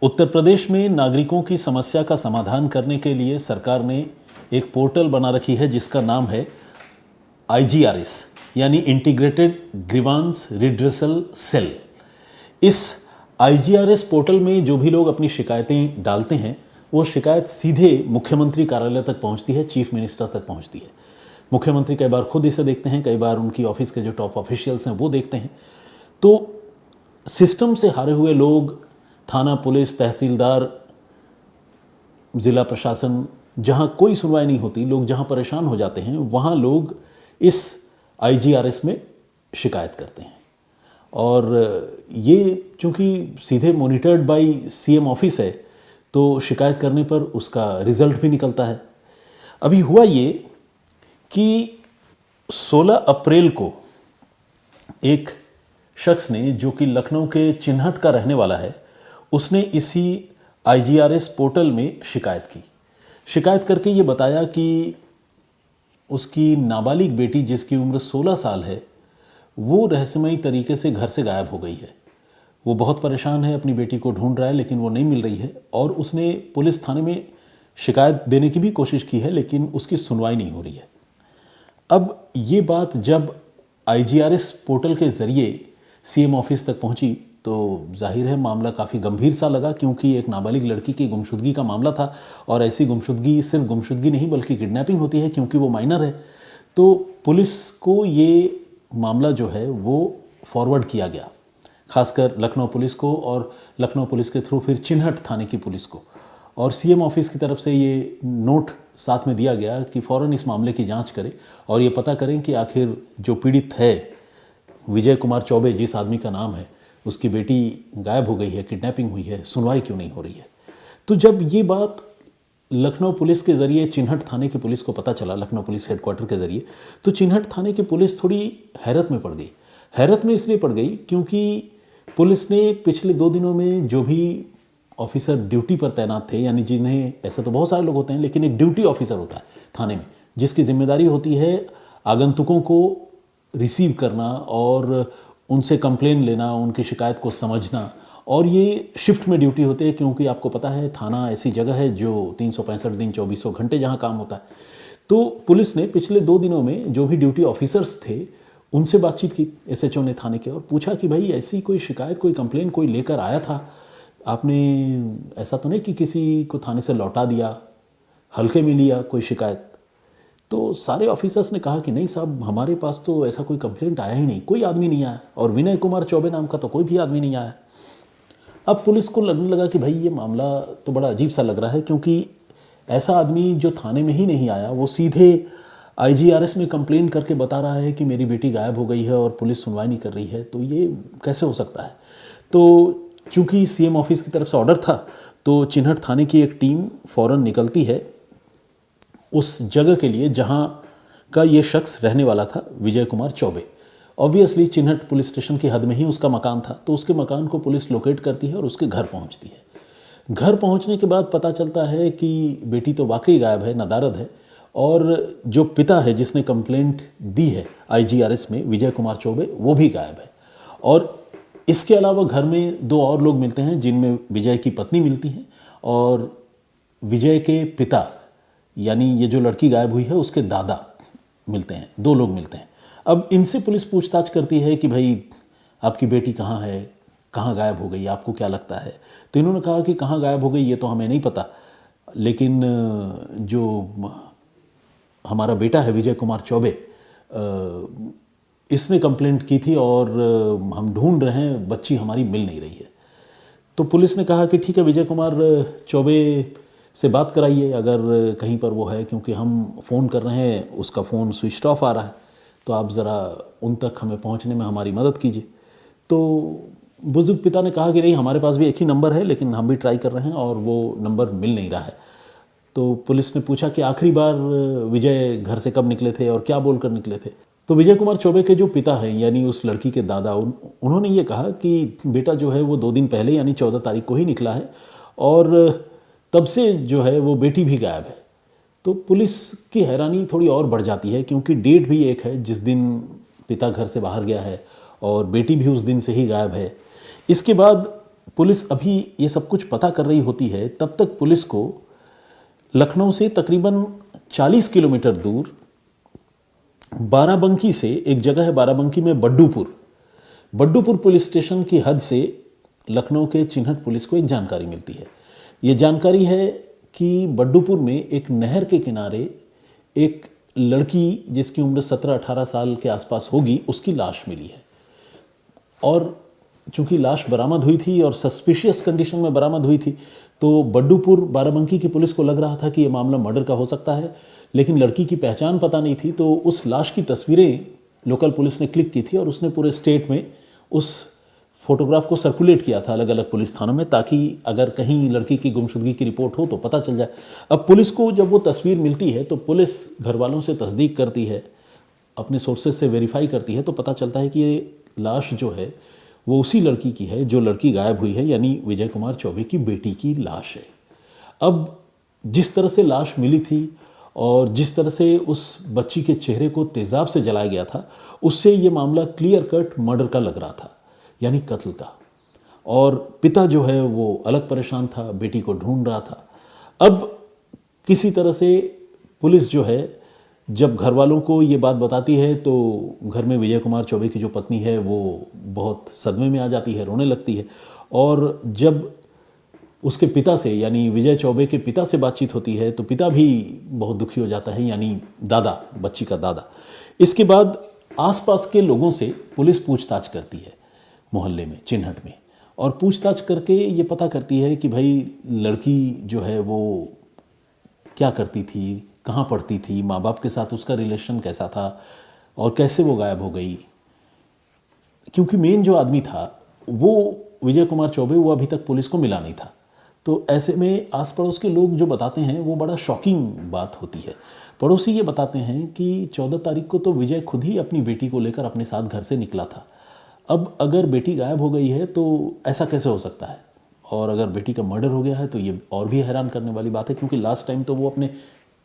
उत्तर प्रदेश में नागरिकों की समस्या का समाधान करने के लिए सरकार ने एक पोर्टल बना रखी है जिसका नाम है IGRS यानी इंटीग्रेटेड ग्रीवांस रिड्रेसल सेल। इस IGRS पोर्टल में जो भी लोग अपनी शिकायतें डालते हैं वो शिकायत सीधे मुख्यमंत्री कार्यालय तक पहुंचती है, चीफ मिनिस्टर तक पहुंचती है। मुख्यमंत्री कई बार खुद इसे देखते हैं, कई बार उनकी ऑफिस के जो टॉप ऑफिशियल्स हैं वो देखते हैं। तो सिस्टम से हारे हुए लोग, थाना, पुलिस, तहसीलदार, ज़िला प्रशासन, जहाँ कोई सुनवाई नहीं होती, लोग जहाँ परेशान हो जाते हैं वहाँ लोग इस IGRS में शिकायत करते हैं। और ये चूँकि सीधे मॉनिटर्ड बाय CM ऑफिस है तो शिकायत करने पर उसका रिजल्ट भी निकलता है। अभी हुआ ये कि 16 अप्रैल को एक शख्स ने, जो कि लखनऊ के चिन्हट का रहने वाला है, उसने इसी IGRS पोर्टल में शिकायत करके ये बताया कि उसकी नाबालिग बेटी, जिसकी उम्र 16 साल है, वो रहस्यमयी तरीके से घर से गायब हो गई है। वो बहुत परेशान है, अपनी बेटी को ढूंढ रहा है लेकिन वो नहीं मिल रही है। और उसने पुलिस थाने में शिकायत देने की भी कोशिश की है लेकिन उसकी सुनवाई नहीं हो रही है। अब ये बात जब IGRS पोर्टल के ज़रिए CM ऑफिस तक पहुंची तो जाहिर है मामला काफ़ी गंभीर सा लगा, क्योंकि एक नाबालिग लड़की की गुमशुदगी का मामला था। और ऐसी गुमशुदगी सिर्फ गुमशुदगी नहीं बल्कि किडनैपिंग होती है, क्योंकि वो माइनर है। तो पुलिस को ये मामला जो है वो फॉरवर्ड किया गया, खासकर लखनऊ पुलिस को, और लखनऊ पुलिस के थ्रू फिर चिन्हट थाने की पुलिस को। और CM ऑफिस की तरफ से ये नोट साथ में दिया गया कि फ़ौरन इस मामले की जांच करें और ये पता करें कि आखिर जो पीड़ित है विजय कुमार चौबे, जिस आदमी का नाम है, उसकी बेटी गायब हो गई है, किडनैपिंग हुई है, सुनवाई क्यों नहीं हो रही है। तो जब ये बात लखनऊ पुलिस के ज़रिए चिन्हट थाने की पुलिस को पता चला, लखनऊ पुलिस हेडक्वार्टर के ज़रिए, तो चिन्हट थाने की पुलिस थोड़ी हैरत में पड़ गई। हैरत में इसलिए पड़ गई क्योंकि पुलिस ने पिछले 2 दिनों में जो भी ऑफिसर ड्यूटी पर तैनात थे, यानी जिन्हें, ऐसा तो बहुत सारे लोग होते हैं लेकिन एक ड्यूटी ऑफिसर होता है थाने में, जिसकी जिम्मेदारी होती है आगंतुकों को रिसीव करना और उनसे कंप्लेन लेना, उनकी शिकायत को समझना। और ये शिफ्ट में ड्यूटी होती है, क्योंकि आपको पता है थाना ऐसी जगह है जो 365 दिन 2400 घंटे जहाँ काम होता है। तो पुलिस ने पिछले 2 दिनों में जो भी ड्यूटी ऑफिसर्स थे उनसे बातचीत की, SHO ने थाने के, और पूछा कि भाई ऐसी कोई शिकायत, कोई कंप्लेन कोई लेकर आया था, आपने ऐसा तो नहीं कि किसी को थाने से लौटा दिया, हल्के में लिया कोई शिकायत। तो सारे ऑफिसर्स ने कहा कि नहीं साहब, हमारे पास तो ऐसा कोई कंप्लेंट आया ही नहीं, कोई आदमी नहीं आया, और विनय कुमार चौबे नाम का तो कोई भी आदमी नहीं आया। अब पुलिस को लगने लगा कि भाई ये मामला तो बड़ा अजीब सा लग रहा है, क्योंकि ऐसा आदमी जो थाने में ही नहीं आया वो सीधे IGRS में कंप्लेन करके बता रहा है कि मेरी बेटी गायब हो गई है और पुलिस सुनवाई नहीं कर रही है। तो ये कैसे हो सकता है। तो चूँकि CM ऑफिस की तरफ से ऑर्डर था तो चिन्हट थाने की एक टीम फ़ौरन निकलती है उस जगह के लिए जहाँ का ये शख्स रहने वाला था, विजय कुमार चौबे। ऑब्वियसली चिन्हट पुलिस स्टेशन की हद में ही उसका मकान था, तो उसके मकान को पुलिस लोकेट करती है और उसके घर पहुंचती है। घर पहुंचने के बाद पता चलता है कि बेटी तो वाकई गायब है, नदारद है, और जो पिता है जिसने कंप्लेंट दी है IGRS में, विजय कुमार चौबे, वो भी गायब है। और इसके अलावा घर में 2 और लोग मिलते हैं, जिनमें विजय की पत्नी मिलती हैं और विजय के पिता, यानी ये जो लड़की गायब हुई है उसके दादा मिलते हैं। 2 लोग मिलते हैं। अब इनसे पुलिस पूछताछ करती है कि भाई आपकी बेटी कहाँ है, कहाँ गायब हो गई, आपको क्या लगता है। तो इन्होंने कहा कि कहाँ गायब हो गई ये तो हमें नहीं पता, लेकिन जो हमारा बेटा है विजय कुमार चौबे, इसने कंप्लेंट की थी और हम ढूंढ रहे हैं, बच्ची हमारी मिल नहीं रही है। तो पुलिस ने कहा कि ठीक है, विजय कुमार चौबे से बात कराइए अगर कहीं पर वो है, क्योंकि हम फ़ोन कर रहे हैं, उसका फ़ोन स्विच ऑफ आ रहा है, तो आप ज़रा उन तक हमें पहुंचने में हमारी मदद कीजिए। तो बुजुर्ग पिता ने कहा कि नहीं, हमारे पास भी एक ही नंबर है लेकिन हम भी ट्राई कर रहे हैं और वो नंबर मिल नहीं रहा है। तो पुलिस ने पूछा कि आखिरी बार विजय घर से कब निकले थे और क्या बोलकर निकले थे। तो विजय कुमार चौबे के जो पिता हैं, यानी उस लड़की के दादा, उन्होंने ये कहा कि बेटा जो है वो 2 दिन पहले यानी 14 तारीख को ही निकला है और तब से जो है वो बेटी भी गायब है। तो पुलिस की हैरानी थोड़ी और बढ़ जाती है, क्योंकि डेट भी एक है जिस दिन पिता घर से बाहर गया है और बेटी भी उस दिन से ही गायब है। इसके बाद पुलिस अभी ये सब कुछ पता कर रही होती है, तब तक पुलिस को लखनऊ से तकरीबन 40 किलोमीटर दूर बाराबंकी से एक जगह है, बाराबंकी में बड्डूपुर पुलिस स्टेशन की हद से लखनऊ के चिन्हट पुलिस को एक जानकारी मिलती है। ये जानकारी है कि बड्डूपुर में एक नहर के किनारे एक लड़की जिसकी उम्र 17-18 साल के आसपास होगी, उसकी लाश मिली है। और चूंकि लाश बरामद हुई थी और सस्पिशियस कंडीशन में बरामद हुई थी, तो बड्डूपुर बाराबंकी की पुलिस को लग रहा था कि यह मामला मर्डर का हो सकता है, लेकिन लड़की की पहचान पता नहीं थी। तो उस लाश की तस्वीरें लोकल पुलिस ने क्लिक की थी और उसने पूरे स्टेट में उस फोटोग्राफ को सर्कुलेट किया था अलग अलग पुलिस थानों में, ताकि अगर कहीं लड़की की गुमशुदगी की रिपोर्ट हो तो पता चल जाए। अब पुलिस को जब वो तस्वीर मिलती है तो पुलिस घर वालों से तस्दीक करती है, अपने सोर्सेज से वेरीफाई करती है, तो पता चलता है कि ये लाश जो है वो उसी लड़की की है जो लड़की गायब हुई है, यानी विजय कुमार चौबे की बेटी की लाश है। अब जिस तरह से लाश मिली थी और जिस तरह से उस बच्ची के चेहरे को तेजाब से जलाया गया था, उससे ये मामला क्लियर कट मर्डर का लग रहा था, यानी कत्ल का। और पिता जो है वो अलग परेशान था, बेटी को ढूंढ रहा था। अब किसी तरह से पुलिस जो है जब घर वालों को ये बात बताती है तो घर में विजय कुमार चौबे की जो पत्नी है वो बहुत सदमे में आ जाती है, रोने लगती है। और जब उसके पिता से यानी विजय चौबे के पिता से बातचीत होती है तो पिता भी बहुत दुखी हो जाता है, यानी दादा, बच्ची का दादा। इसके बाद आसपास के लोगों से पुलिस पूछताछ करती है मोहल्ले में, चिन्हट में, और पूछताछ करके ये पता करती है कि भाई लड़की जो है वो क्या करती थी, कहाँ पढ़ती थी, माँ बाप के साथ उसका रिलेशन कैसा था और कैसे वो गायब हो गई। क्योंकि मेन जो आदमी था वो विजय कुमार चौबे, वो अभी तक पुलिस को मिला नहीं था। तो ऐसे में आस पड़ोस के लोग जो बताते हैं वो बड़ा शॉकिंग बात होती है। पड़ोसी ये बताते हैं कि 14 तारीख को तो विजय खुद ही अपनी बेटी को लेकर अपने साथ घर से निकला था। अब अगर बेटी गायब हो गई है तो ऐसा कैसे हो सकता है, और अगर बेटी का मर्डर हो गया है तो ये और भी हैरान करने वाली बात है, क्योंकि लास्ट टाइम तो वो अपने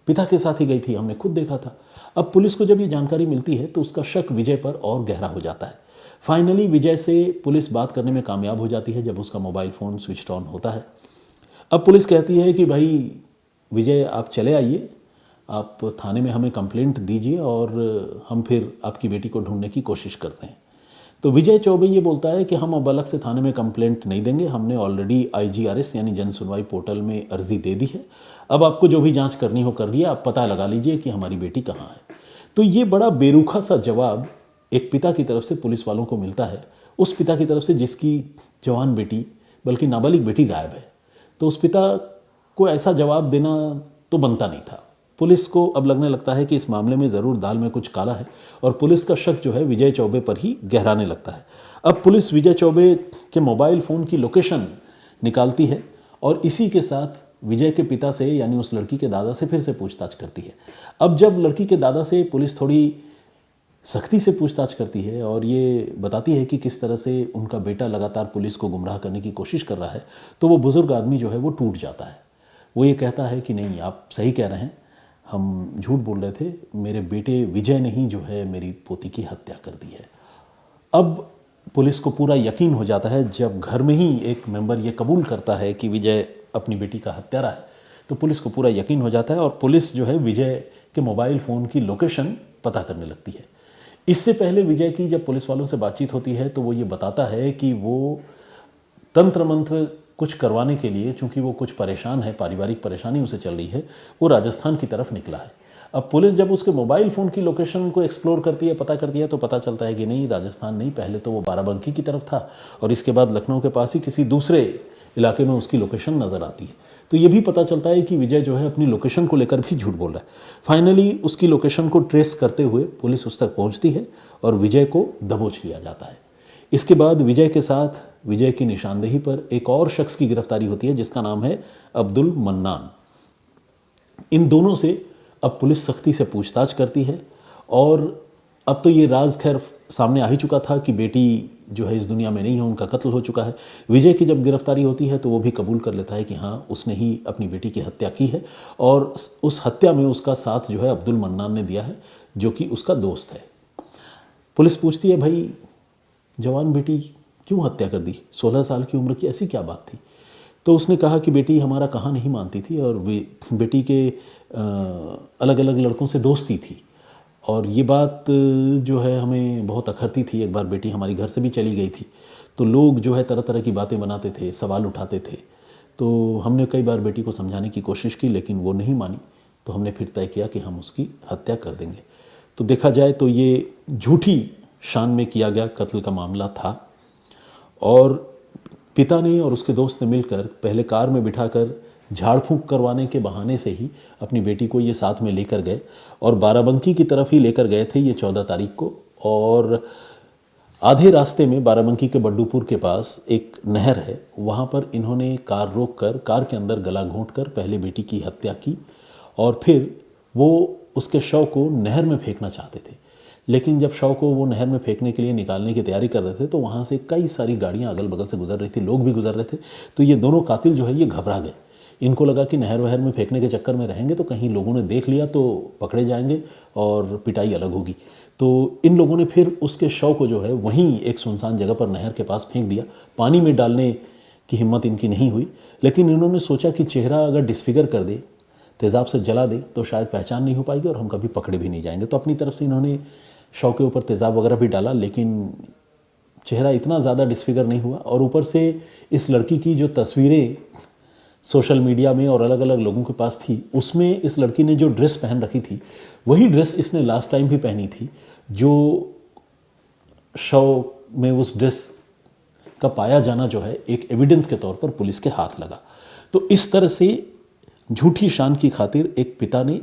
पिता के साथ ही गई थी, हमने खुद देखा था। अब पुलिस को जब ये जानकारी मिलती है तो उसका शक विजय पर और गहरा हो जाता है। फाइनली विजय से पुलिस बात करने में कामयाब हो जाती है जब उसका मोबाइल फ़ोन स्विच ऑन होता है। अब पुलिस कहती है कि भाई विजय आप चले आइए, आप थाने में हमें कंप्लेंट दीजिए और हम फिर आपकी बेटी को ढूंढने की कोशिश करते हैं। तो विजय चौबे ये बोलता है कि हम अब अलग से थाने में कंप्लेंट नहीं देंगे, हमने ऑलरेडी IGRS यानी जन सुनवाई पोर्टल में अर्जी दे दी है। अब आपको जो भी जांच करनी हो कर लिया, आप पता लगा लीजिए कि हमारी बेटी कहाँ है। तो ये बड़ा बेरुखा सा जवाब एक पिता की तरफ से पुलिस वालों को मिलता है, उस पिता की तरफ से जिसकी जवान बेटी, बल्कि नाबालिग बेटी गायब है। तो उस पिता को ऐसा जवाब देना तो बनता नहीं था। पुलिस को अब लगने लगता है कि इस मामले में ज़रूर दाल में कुछ काला है और पुलिस का शक जो है विजय चौबे पर ही गहराने लगता है। अब पुलिस विजय चौबे के मोबाइल फ़ोन की लोकेशन निकालती है और इसी के साथ विजय के पिता से यानी उस लड़की के दादा से फिर से पूछताछ करती है। अब जब लड़की के दादा से पुलिस थोड़ी सख्ती से पूछताछ करती है और ये बताती है कि किस तरह से उनका बेटा लगातार पुलिस को गुमराह करने की कोशिश कर रहा है, तो वो बुज़ुर्ग आदमी जो है वो टूट जाता है। वो ये कहता है कि नहीं, आप सही कह रहे हैं, हम झूठ बोल रहे थे, मेरे बेटे विजय ने ही जो है मेरी पोती की हत्या कर दी है। अब पुलिस को पूरा यकीन हो जाता है जब घर में ही एक मेंबर ये कबूल करता है कि विजय अपनी बेटी का हत्यारा है, तो पुलिस को पूरा यकीन हो जाता है और पुलिस जो है विजय के मोबाइल फ़ोन की लोकेशन पता करने लगती है। इससे पहले विजय की जब पुलिस वालों से बातचीत होती है तो वो ये बताता है कि वो तंत्र मंत्र कुछ करवाने के लिए, चूंकि वो कुछ परेशान है, पारिवारिक परेशानी उसे चल रही है, वो राजस्थान की तरफ निकला है। अब पुलिस जब उसके मोबाइल फ़ोन की लोकेशन को एक्सप्लोर करती है, पता करती है, तो पता चलता है कि नहीं, राजस्थान नहीं, पहले तो वो बाराबंकी की तरफ था और इसके बाद लखनऊ के पास ही किसी दूसरे इलाके में उसकी लोकेशन नज़र आती है। तो ये भी पता चलता है कि विजय जो है अपनी लोकेशन को लेकर भी झूठ बोल रहा है। फाइनली उसकी लोकेशन को ट्रेस करते हुए पुलिस उस तक पहुंचती है और विजय को दबोच लिया जाता है। इसके बाद विजय के साथ विजय की निशानदेही पर एक और शख्स की गिरफ्तारी होती है जिसका नाम है अब्दुल मन्नान। इन दोनों से अब पुलिस सख्ती से पूछताछ करती है और अब तो ये राज खैर सामने आ ही चुका था कि बेटी जो है इस दुनिया में नहीं है, उनका कत्ल हो चुका है। विजय की जब गिरफ्तारी होती है तो वो भी कबूल कर लेता है कि हाँ, उसने ही अपनी बेटी की हत्या की है और उस हत्या में उसका साथ जो है अब्दुल मन्नान ने दिया है, जो कि उसका दोस्त है। पुलिस पूछती है, भाई जवान बेटी क्यों हत्या कर दी, 16 साल की उम्र की, ऐसी क्या बात थी। तो उसने कहा कि बेटी हमारा कहा नहीं मानती थी और बेटी के अलग अलग लड़कों से दोस्ती थी, और ये बात जो है हमें बहुत अखरती थी। एक बार बेटी हमारी घर से भी चली गई थी, तो लोग जो है तरह तरह की बातें बनाते थे, सवाल उठाते थे। तो हमने कई बार बेटी को समझाने की कोशिश की, लेकिन वो नहीं मानी। तो हमने फिर तय किया कि हम उसकी हत्या कर देंगे। तो देखा जाए तो ये झूठी शान में किया गया कत्ल का मामला था, और पिता ने और उसके दोस्त ने मिलकर पहले कार में बिठाकर झाड़ फूंक करवाने के बहाने से ही अपनी बेटी को ये साथ में लेकर गए, और बाराबंकी की तरफ ही लेकर गए थे ये 14 तारीख को। और आधे रास्ते में बाराबंकी के बड्डूपुर के पास एक नहर है, वहाँ पर इन्होंने कार रोक कर कार के अंदर गला घोंट कर पहले बेटी की हत्या की, और फिर वो उसके शव को नहर में फेंकना चाहते थे। लेकिन जब शव को वो नहर में फेंकने के लिए निकालने की तैयारी कर रहे थे, तो वहाँ से कई सारी गाड़ियाँ अगल बगल से गुजर रही थी, लोग भी गुजर रहे थे। तो ये दोनों कातिल जो है ये घबरा गए। इनको लगा कि नहर वहर में फेंकने के चक्कर में रहेंगे तो कहीं लोगों ने देख लिया तो पकड़े जाएंगे और पिटाई अलग होगी। तो इन लोगों ने फिर उसके शव को जो है वहीं एक सुनसान जगह पर नहर के पास फेंक दिया। पानी में डालने की हिम्मत इनकी नहीं हुई, लेकिन इन्होंने सोचा कि चेहरा अगर डिस्फिगर कर दे, तेज़ाब से जला दे, तो शायद पहचान नहीं हो पाएगी और हम कभी पकड़े भी नहीं जाएंगे। तो अपनी तरफ से इन्होंने शव के ऊपर तेज़ाब वगैरह भी डाला, लेकिन चेहरा इतना ज़्यादा डिस्फिगर नहीं हुआ। और ऊपर से इस लड़की की जो तस्वीरें सोशल मीडिया में और अलग अलग लोगों के पास थी, उसमें इस लड़की ने जो ड्रेस पहन रखी थी वही ड्रेस इसने लास्ट टाइम भी पहनी थी, जो शव में उस ड्रेस का पाया जाना जो है एक एविडेंस के तौर पर पुलिस के हाथ लगा। तो इस तरह से झूठी शान की खातिर एक पिता ने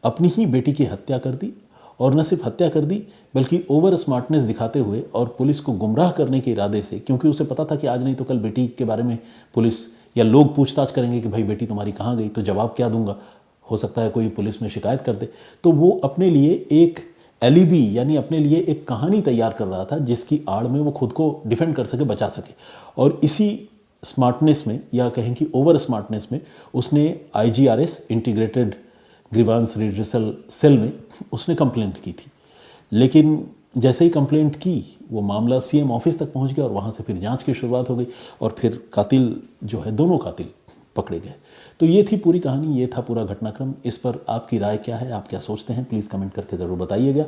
अपनी ही बेटी की हत्या कर दी, और न सिर्फ हत्या कर दी बल्कि ओवर स्मार्टनेस दिखाते हुए और पुलिस को गुमराह करने के इरादे से, क्योंकि उसे पता था कि आज नहीं तो कल बेटी के बारे में पुलिस या लोग पूछताछ करेंगे कि भाई बेटी तुम्हारी कहाँ गई, तो जवाब क्या दूंगा, हो सकता है कोई पुलिस में शिकायत कर दे। तो वो अपने लिए एक एलिबी यानी अपने लिए एक कहानी तैयार कर रहा था जिसकी आड़ में वो खुद को डिफेंड कर सके, बचा सके। और इसी स्मार्टनेस में या कहें कि ओवर स्मार्टनेस में उसने IGRS integrated grievance redressal cell में उसने कंप्लेंट की थी। लेकिन जैसे ही कंप्लेंट की वो मामला CM ऑफिस तक पहुंच गया और वहाँ से फिर जांच की शुरुआत हो गई, और फिर कातिल जो है, दोनों कातिल पकड़े गए। तो ये थी पूरी कहानी, ये था पूरा घटनाक्रम। इस पर आपकी राय क्या है, आप क्या सोचते हैं, प्लीज़ कमेंट करके ज़रूर बताइएगा।